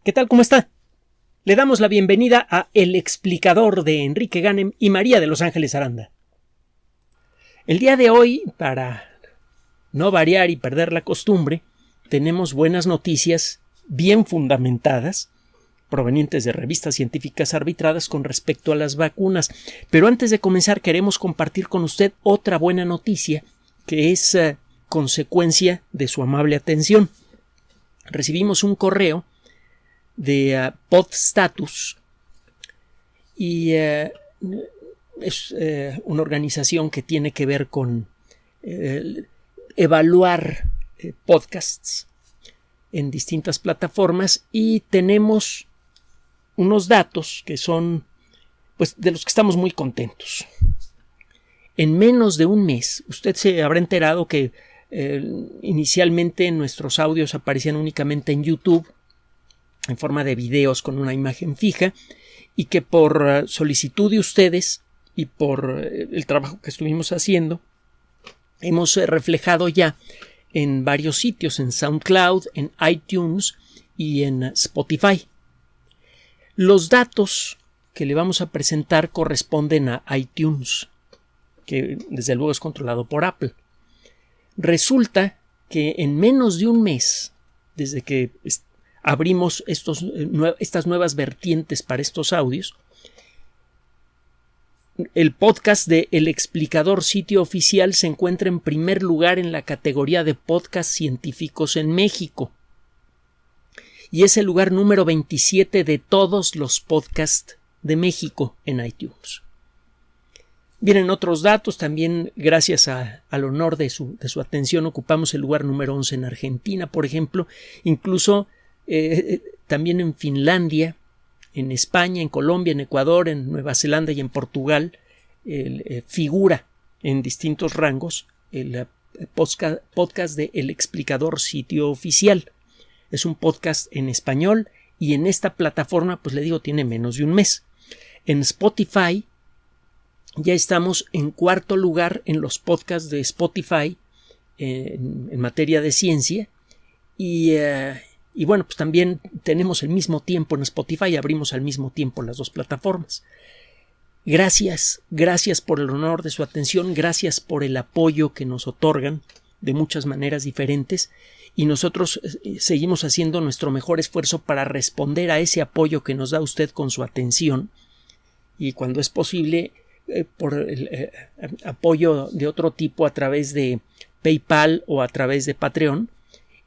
¿Qué tal? ¿Cómo está? Le damos la bienvenida a El Explicador de Enrique Ganem y María de Los Ángeles Aranda. El día de hoy, para no variar y perder la costumbre, tenemos buenas noticias bien fundamentadas, provenientes de revistas científicas arbitradas con respecto a las vacunas. Pero antes de comenzar, queremos compartir con usted otra buena noticia que es consecuencia de su amable atención. Recibimos un correo de PodStatus y es una organización que tiene que ver con evaluar podcasts en distintas plataformas, y tenemos unos datos que son, pues, de los que estamos muy contentos. En menos de un mes, usted se habrá enterado que inicialmente nuestros audios aparecían únicamente en YouTube en forma de videos con una imagen fija, y que por solicitud de ustedes y por el trabajo que estuvimos haciendo hemos reflejado ya en varios sitios, en SoundCloud, en iTunes y en Spotify. Los datos que le vamos a presentar corresponden a iTunes, que desde luego es controlado por Apple. Resulta que en menos de un mes, desde que abrimos estas nuevas vertientes para estos audios, el podcast de El Explicador Sitio Oficial se encuentra en primer lugar en la categoría de podcasts científicos en México, y es el lugar número 27 de todos los podcasts de México en iTunes. Vienen otros datos también. Gracias al honor de su atención, ocupamos el lugar número 11 en Argentina, por ejemplo, incluso también en Finlandia, en España, en Colombia, en Ecuador, en Nueva Zelanda y en Portugal. Figura en distintos rangos el podcast de El Explicador Sitio Oficial. Es un podcast en español, y en esta plataforma, pues le digo, tiene menos de un mes. En Spotify ya estamos en cuarto lugar en los podcasts de Spotify en materia de ciencia, y bueno, pues también tenemos el mismo tiempo en Spotify, abrimos al mismo tiempo las dos plataformas. Gracias por el honor de su atención, gracias por el apoyo que nos otorgan de muchas maneras diferentes, y nosotros seguimos haciendo nuestro mejor esfuerzo para responder a ese apoyo que nos da usted con su atención, y cuando es posible por el apoyo de otro tipo a través de PayPal o a través de Patreon.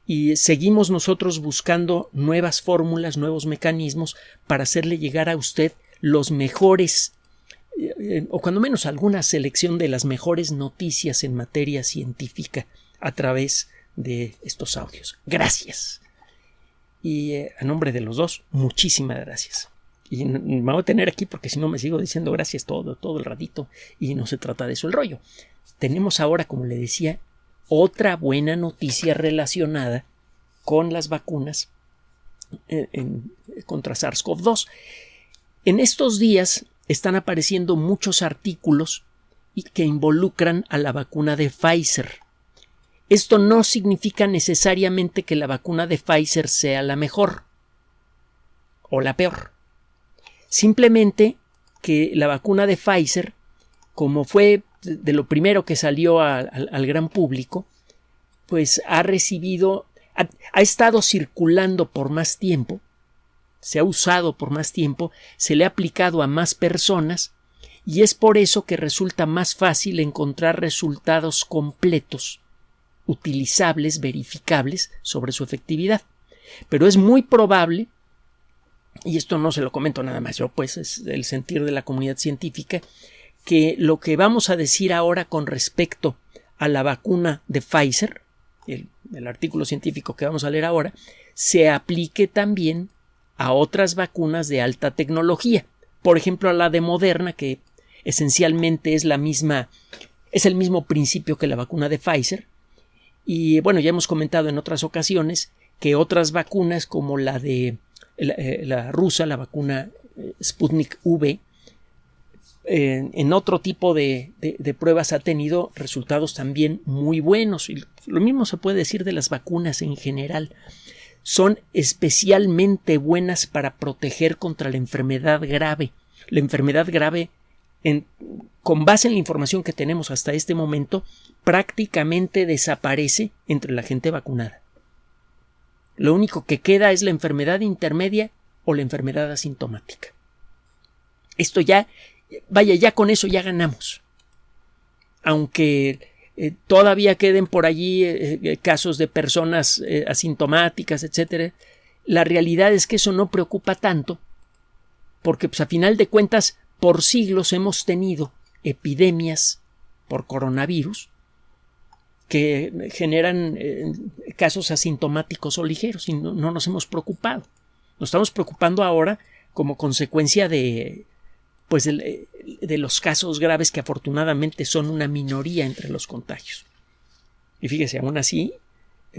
Y seguimos nosotros buscando nuevas fórmulas, nuevos mecanismos para hacerle llegar a usted los mejores, o cuando menos alguna selección de las mejores noticias en materia científica a través de estos audios. Gracias. Y a nombre de los dos, muchísimas gracias. Y me voy a tener aquí porque si no me sigo diciendo gracias todo el ratito, y no se trata de eso el rollo. Tenemos ahora, como le decía, otra buena noticia relacionada con las vacunas contra SARS-CoV-2. En estos días están apareciendo muchos artículos que involucran a la vacuna de Pfizer. Esto no significa necesariamente que la vacuna de Pfizer sea la mejor o la peor. Simplemente que la vacuna de Pfizer, como fue de lo primero que salió al gran público, pues ha estado circulando por más tiempo, se ha usado por más tiempo, se le ha aplicado a más personas, y es por eso que resulta más fácil encontrar resultados completos, utilizables, verificables sobre su efectividad. Pero es muy probable, y esto no se lo comento nada más yo, pues es el sentir de la comunidad científica, que lo que vamos a decir ahora con respecto a la vacuna de Pfizer, el artículo científico que vamos a leer ahora, se aplique también a otras vacunas de alta tecnología. Por ejemplo, a la de Moderna, que esencialmente es el mismo principio que la vacuna de Pfizer. Y bueno, ya hemos comentado en otras ocasiones que otras vacunas, como la de la rusa, la vacuna Sputnik V, en otro tipo de pruebas ha tenido resultados también muy buenos. Y lo mismo se puede decir de las vacunas en general. son especialmente buenas para proteger contra la enfermedad grave. La enfermedad grave, con base en la información que tenemos hasta este momento, prácticamente desaparece entre la gente vacunada. Lo único que queda es la enfermedad intermedia o la enfermedad asintomática. Esto ya con eso ya ganamos. Aunque todavía queden por allí casos de personas asintomáticas, etcétera, la realidad es que eso no preocupa tanto, porque pues, a final de cuentas, por siglos hemos tenido epidemias por coronavirus que generan casos asintomáticos o ligeros y no nos hemos preocupado. Nos estamos preocupando ahora como consecuencia de los casos graves que afortunadamente son una minoría entre los contagios. Y fíjese, aún así,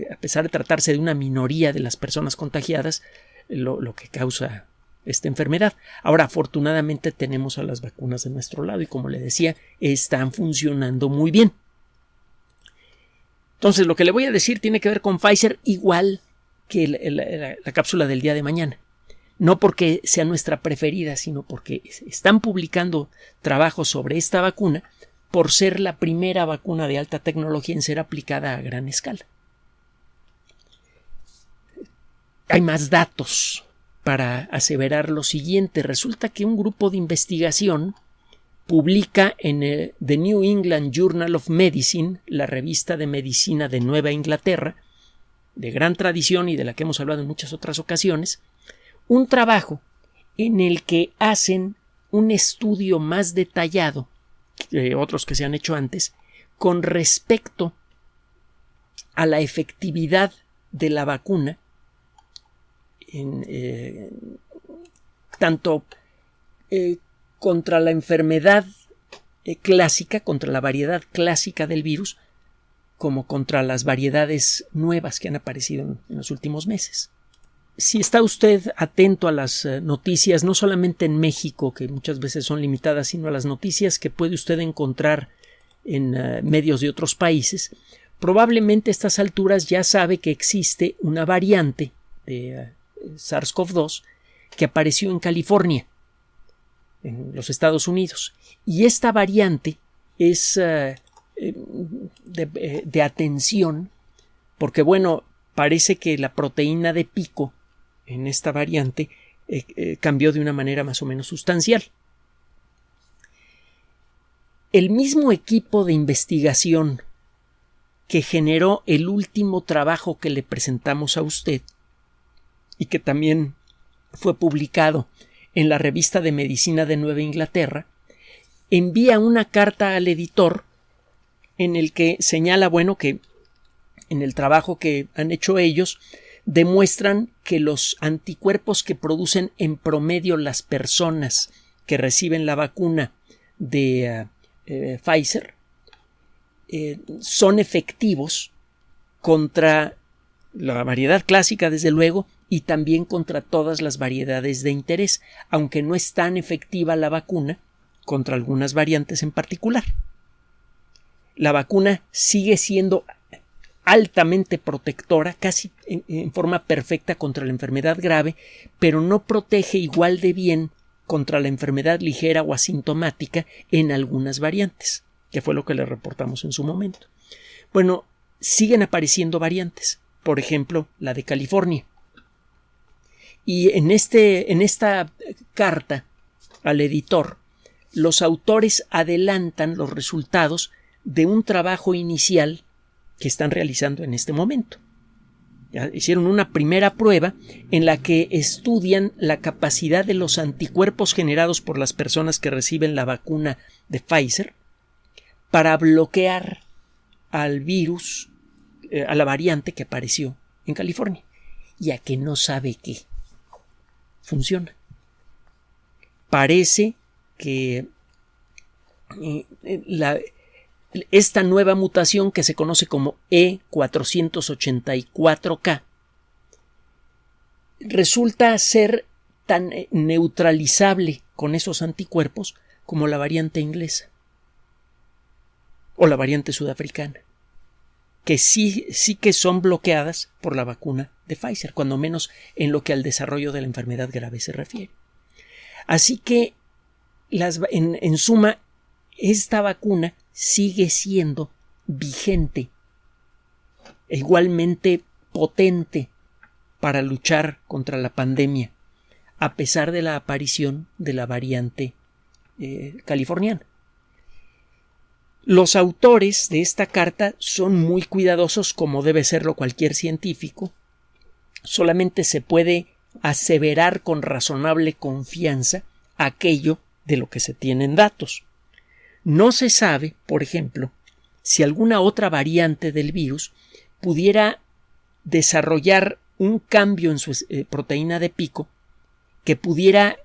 a pesar de tratarse de una minoría de las personas contagiadas, lo que causa esta enfermedad. Ahora, afortunadamente tenemos a las vacunas de nuestro lado y, como le decía, están funcionando muy bien. Entonces, lo que le voy a decir tiene que ver con Pfizer, igual que la cápsula del día de mañana. No porque sea nuestra preferida, sino porque están publicando trabajos sobre esta vacuna por ser la primera vacuna de alta tecnología en ser aplicada a gran escala. Hay más datos para aseverar lo siguiente. Resulta que un grupo de investigación publica en el The New England Journal of Medicine, la revista de medicina de Nueva Inglaterra, de gran tradición y de la que hemos hablado en muchas otras ocasiones, un trabajo en el que hacen un estudio más detallado que otros que se han hecho antes con respecto a la efectividad de la vacuna tanto contra la enfermedad clásica, contra la variedad clásica del virus, como contra las variedades nuevas que han aparecido en los últimos meses. Si está usted atento a las noticias, no solamente en México, que muchas veces son limitadas, sino a las noticias que puede usted encontrar en medios de otros países, probablemente a estas alturas ya sabe que existe una variante de SARS-CoV-2 que apareció en California, en los Estados Unidos. Y esta variante es de atención porque, bueno, parece que la proteína de pico en esta variante cambió de una manera más o menos sustancial. El mismo equipo de investigación que generó el último trabajo que le presentamos a usted y que también fue publicado en la revista de medicina de Nueva Inglaterra, envía una carta al editor en el que señala, bueno, que en el trabajo que han hecho ellos demuestran que los anticuerpos que producen en promedio las personas que reciben la vacuna de Pfizer son efectivos contra la variedad clásica, desde luego, y también contra todas las variedades de interés, aunque no es tan efectiva la vacuna contra algunas variantes en particular. La vacuna sigue siendo altamente protectora, casi en forma perfecta contra la enfermedad grave, pero no protege igual de bien contra la enfermedad ligera o asintomática en algunas variantes, que fue lo que le reportamos en su momento. Bueno, siguen apareciendo variantes, por ejemplo, la de California. Y en esta carta al editor, los autores adelantan los resultados de un trabajo inicial que están realizando en este momento. Ya hicieron una primera prueba en la que estudian la capacidad de los anticuerpos generados por las personas que reciben la vacuna de Pfizer para bloquear al virus, a la variante que apareció en California, y a que no sabe qué. Funciona. Parece que esta nueva mutación, que se conoce como E484K, resulta ser tan neutralizable con esos anticuerpos como la variante inglesa o la variante sudafricana, que sí que son bloqueadas por la vacuna de Pfizer, cuando menos en lo que al desarrollo de la enfermedad grave se refiere. Así que, en suma, esta vacuna sigue siendo vigente, igualmente potente para luchar contra la pandemia, a pesar de la aparición de la variante californiana. Los autores de esta carta son muy cuidadosos, como debe serlo cualquier científico. Solamente se puede aseverar con razonable confianza aquello de lo que se tienen datos. No se sabe, por ejemplo, si alguna otra variante del virus pudiera desarrollar un cambio en su proteína de pico que pudiera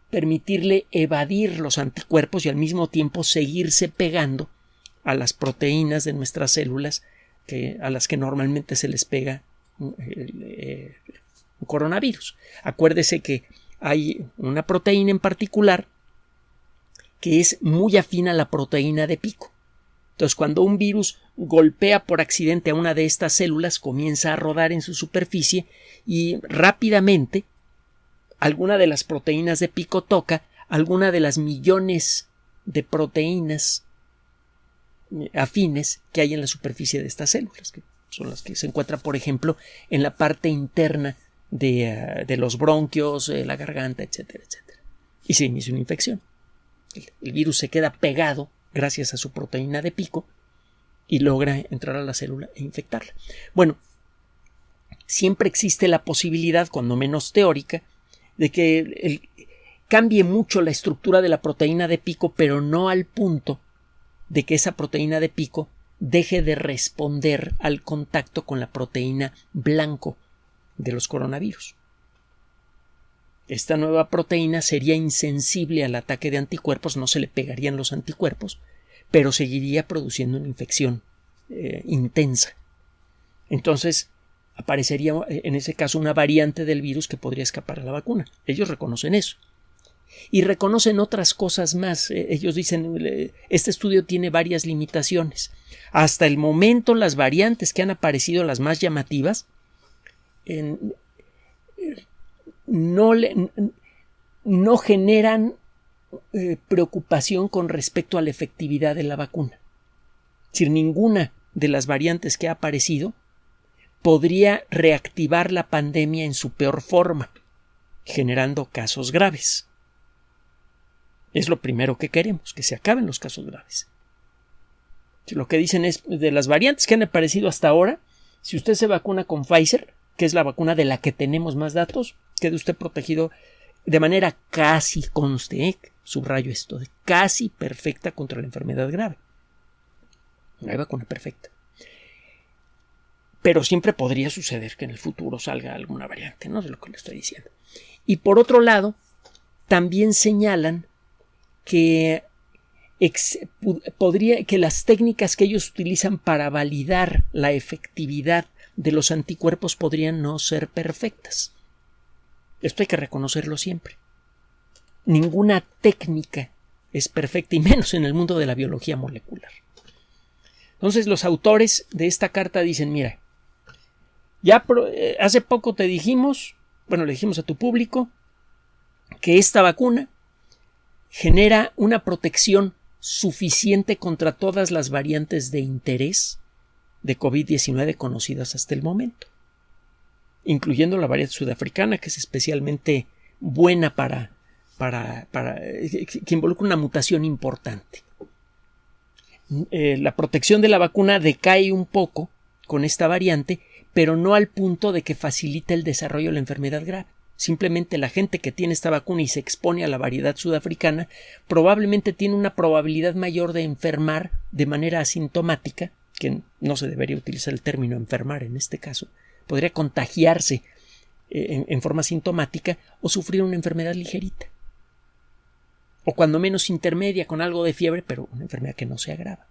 permitirle evadir los anticuerpos y al mismo tiempo seguirse pegando a las proteínas de nuestras células a las que normalmente se les pega un coronavirus. Acuérdese que hay una proteína en particular que es muy afín a la proteína de pico. Entonces, cuando un virus golpea por accidente a una de estas células, comienza a rodar en su superficie y rápidamente alguna de las proteínas de pico toca alguna de las millones de proteínas afines que hay en la superficie de estas células, que son las que se encuentran, por ejemplo, en la parte interna de los bronquios, la garganta, etcétera, etcétera. Y se inicia una infección. El virus se queda pegado gracias a su proteína de pico y logra entrar a la célula e infectarla. Bueno, siempre existe la posibilidad, cuando menos teórica, de que cambie mucho la estructura de la proteína de pico, pero no al punto de que esa proteína de pico deje de responder al contacto con la proteína blanco de los coronavirus. Esta nueva proteína sería insensible al ataque de anticuerpos, no se le pegarían los anticuerpos, pero seguiría produciendo una infección intensa. Entonces, aparecería en ese caso una variante del virus que podría escapar a la vacuna. Ellos reconocen eso. Y reconocen otras cosas más. Ellos dicen, este estudio tiene varias limitaciones. Hasta el momento, las variantes que han aparecido, las más llamativas, no generan preocupación con respecto a la efectividad de la vacuna. Es decir, ninguna de las variantes que ha aparecido podría reactivar la pandemia en su peor forma, generando casos graves. Es lo primero que queremos, que se acaben los casos graves. Lo que dicen es, de las variantes que han aparecido hasta ahora, si usted se vacuna con Pfizer, que es la vacuna de la que tenemos más datos, quede usted protegido de manera casi, subrayo esto, casi perfecta contra la enfermedad grave. No hay vacuna perfecta. Pero siempre podría suceder que en el futuro salga alguna variante, ¿no? De lo que le estoy diciendo. Y por otro lado, también señalan que las técnicas que ellos utilizan para validar la efectividad de los anticuerpos podrían no ser perfectas. Esto hay que reconocerlo siempre. Ninguna técnica es perfecta, y menos en el mundo de la biología molecular. Entonces, los autores de esta carta dicen, mira, ya hace poco le dijimos a tu público que esta vacuna genera una protección suficiente contra todas las variantes de interés de COVID-19 conocidas hasta el momento, incluyendo la variante sudafricana, que es especialmente buena que involucra una mutación importante. La protección de la vacuna decae un poco con esta variante, pero no al punto de que facilite el desarrollo de la enfermedad grave. Simplemente la gente que tiene esta vacuna y se expone a la variedad sudafricana probablemente tiene una probabilidad mayor de enfermar de manera asintomática, que no se debería utilizar el término enfermar en este caso. Podría contagiarse en forma sintomática o sufrir una enfermedad ligerita. O cuando menos intermedia con algo de fiebre, pero una enfermedad que no se agrava.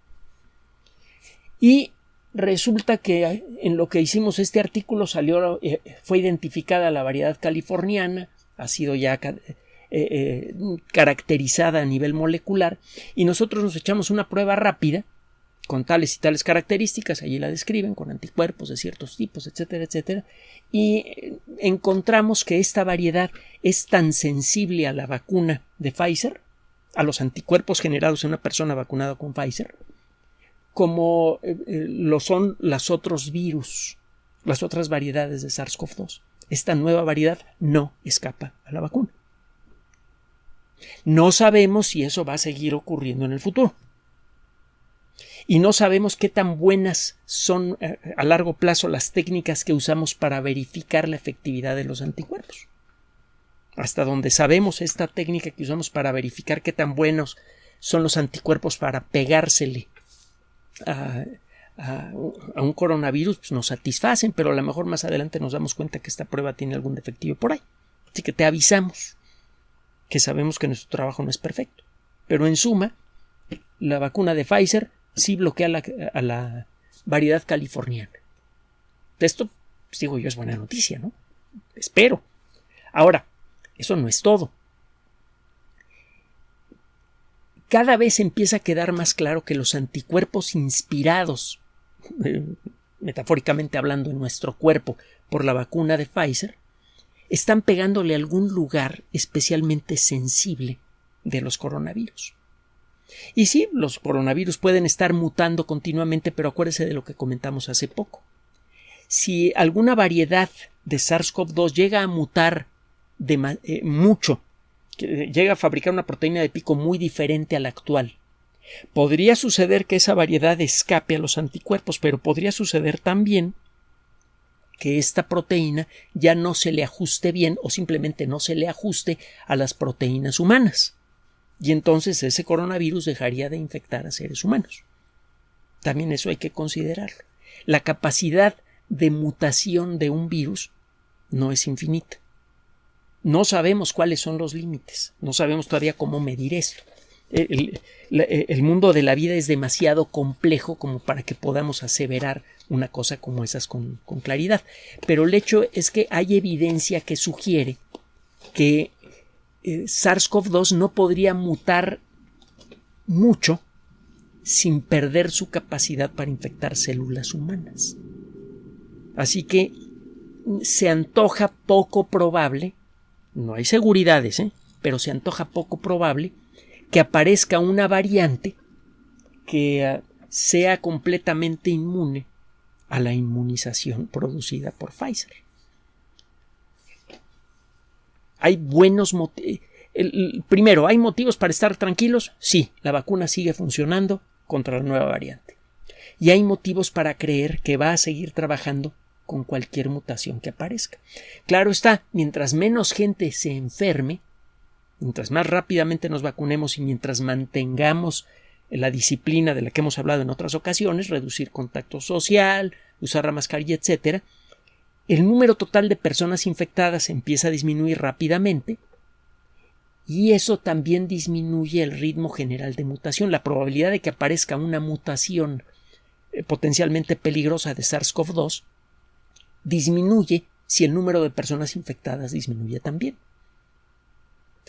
Y resulta que en lo que hicimos este artículo fue identificada la variedad californiana, ha sido ya caracterizada a nivel molecular, y nosotros nos echamos una prueba rápida con tales y tales características, allí la describen, con anticuerpos de ciertos tipos, etcétera, etcétera, y encontramos que esta variedad es tan sensible a la vacuna de Pfizer, a los anticuerpos generados en una persona vacunada con Pfizer, como lo son los otros virus, las otras variedades de SARS-CoV-2. Esta nueva variedad no escapa a la vacuna. No sabemos si eso va a seguir ocurriendo en el futuro. Y no sabemos qué tan buenas son a largo plazo las técnicas que usamos para verificar la efectividad de los anticuerpos. Hasta donde sabemos esta técnica que usamos para verificar qué tan buenos son los anticuerpos para pegársele a un coronavirus, pues nos satisfacen, pero a lo mejor más adelante nos damos cuenta que esta prueba tiene algún defectivo por ahí. Así que te avisamos que sabemos que nuestro trabajo no es perfecto. Pero en suma, la vacuna de Pfizer sí bloquea a la variedad californiana. Esto, pues digo yo, es buena noticia, ¿no? Espero. Ahora, eso no es todo. Cada vez empieza a quedar más claro que los anticuerpos inspirados, metafóricamente hablando, en nuestro cuerpo por la vacuna de Pfizer, están pegándole a algún lugar especialmente sensible de los coronavirus. Y sí, los coronavirus pueden estar mutando continuamente, pero acuérdese de lo que comentamos hace poco. Si alguna variedad de SARS-CoV-2 llega a mutar mucho, que llega a fabricar una proteína de pico muy diferente a la actual, podría suceder que esa variedad escape a los anticuerpos, pero podría suceder también que esta proteína ya no se le ajuste bien o simplemente no se le ajuste a las proteínas humanas. Y entonces ese coronavirus dejaría de infectar a seres humanos. También eso hay que considerarlo. La capacidad de mutación de un virus no es infinita. No sabemos cuáles son los límites. No sabemos todavía cómo medir esto. El mundo de la vida es demasiado complejo como para que podamos aseverar una cosa como esas con claridad. Pero el hecho es que hay evidencia que sugiere que SARS-CoV-2 no podría mutar mucho sin perder su capacidad para infectar células humanas. Así que se antoja poco probable, no hay seguridades, pero se antoja poco probable que aparezca una variante que sea completamente inmune a la inmunización producida por Pfizer. Hay buenos motivos. Primero, ¿hay motivos para estar tranquilos? Sí, la vacuna sigue funcionando contra la nueva variante. Y hay motivos para creer que va a seguir trabajando con cualquier mutación que aparezca. Claro está, mientras menos gente se enferme, mientras más rápidamente nos vacunemos y mientras mantengamos la disciplina de la que hemos hablado en otras ocasiones, reducir contacto social, usar la mascarilla, etcétera, el número total de personas infectadas empieza a disminuir rápidamente y eso también disminuye el ritmo general de mutación. La probabilidad de que aparezca una mutación potencialmente peligrosa de SARS-CoV-2 disminuye si el número de personas infectadas disminuye también.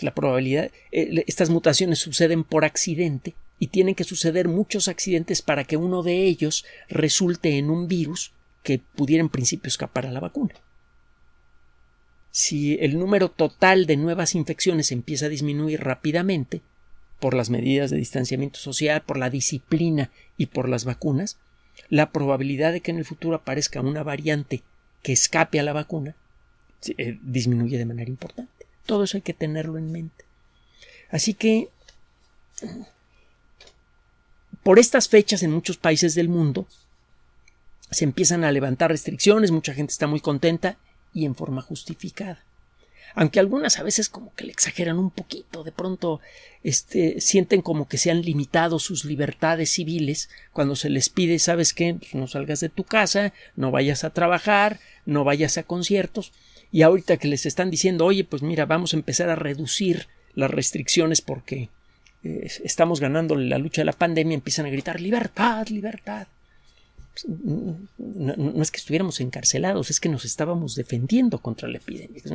La probabilidad, estas mutaciones suceden por accidente y tienen que suceder muchos accidentes para que uno de ellos resulte en un virus que pudiera en principio escapar a la vacuna. Si el número total de nuevas infecciones empieza a disminuir rápidamente por las medidas de distanciamiento social, por la disciplina y por las vacunas, la probabilidad de que en el futuro aparezca una variante que escape a la vacuna disminuye de manera importante. Todo eso hay que tenerlo en mente. Así que por estas fechas en muchos países del mundo se empiezan a levantar restricciones, mucha gente está muy contenta y en forma justificada. Aunque algunas a veces como que le exageran un poquito, de pronto sienten como que se han limitado sus libertades civiles cuando se les pide, ¿sabes qué? Pues no salgas de tu casa, no vayas a trabajar, no vayas a conciertos. Y ahorita que les están diciendo, oye, pues mira, vamos a empezar a reducir las restricciones porque estamos ganando la lucha de la pandemia, empiezan a gritar libertad, libertad. No es que estuviéramos encarcelados, es que nos estábamos defendiendo contra la epidemia. Es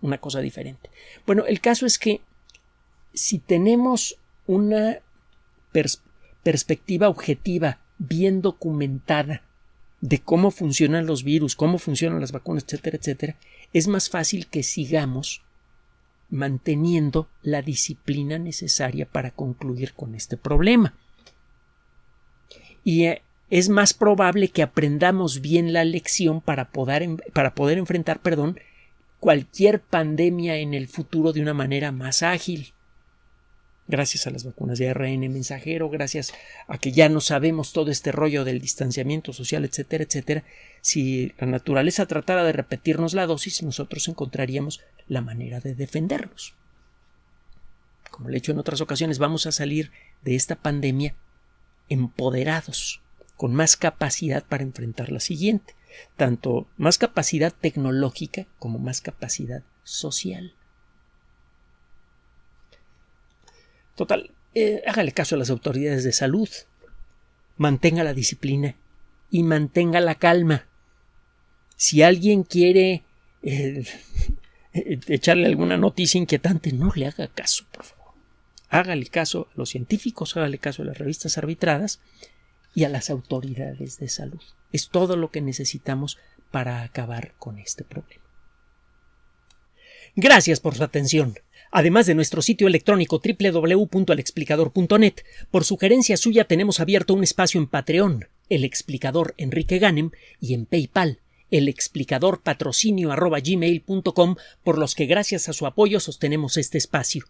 una cosa diferente. Bueno, el caso es que si tenemos una perspectiva objetiva, bien documentada, de cómo funcionan los virus, cómo funcionan las vacunas, etcétera, etcétera, es más fácil que sigamos manteniendo la disciplina necesaria para concluir con este problema. Y es más probable que aprendamos bien la lección para poder enfrentar, cualquier pandemia en el futuro de una manera más ágil. Gracias a las vacunas de ARN mensajero, gracias a que ya no sabemos todo este rollo del distanciamiento social, etcétera, etcétera. Si la naturaleza tratara de repetirnos la dosis, nosotros encontraríamos la manera de defendernos. Como le he dicho en otras ocasiones, vamos a salir de esta pandemia empoderados, con más capacidad para enfrentar la siguiente, tanto más capacidad tecnológica como más capacidad social. Total, hágale caso a las autoridades de salud, mantenga la disciplina y mantenga la calma. Si alguien quiere echarle alguna noticia inquietante, no le haga caso, por favor. Hágale caso a los científicos, hágale caso a las revistas arbitradas y a las autoridades de salud. Es todo lo que necesitamos para acabar con este problema. Gracias por su atención. Además de nuestro sitio electrónico www.alexplicador.net, por sugerencia suya tenemos abierto un espacio en Patreon, El Explicador Enrique Ganem, y en PayPal, elexplicadorpatrocinio@gmail.com, por los que gracias a su apoyo sostenemos este espacio.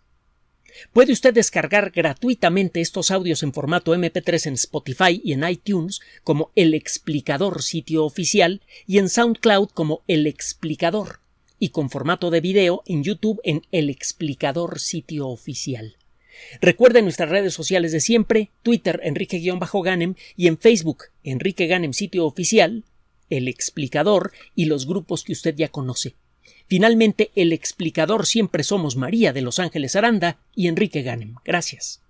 Puede usted descargar gratuitamente estos audios en formato MP3 en Spotify y en iTunes como El Explicador sitio oficial y en SoundCloud como El Explicador, y con formato de video en YouTube en El Explicador sitio oficial. Recuerde nuestras redes sociales de siempre, Twitter Enrique-Ganem y en Facebook Enrique Ganem sitio oficial, El Explicador y los grupos que usted ya conoce. Finalmente, El Explicador siempre somos María de Los Ángeles Aranda y Enrique Ganem. Gracias.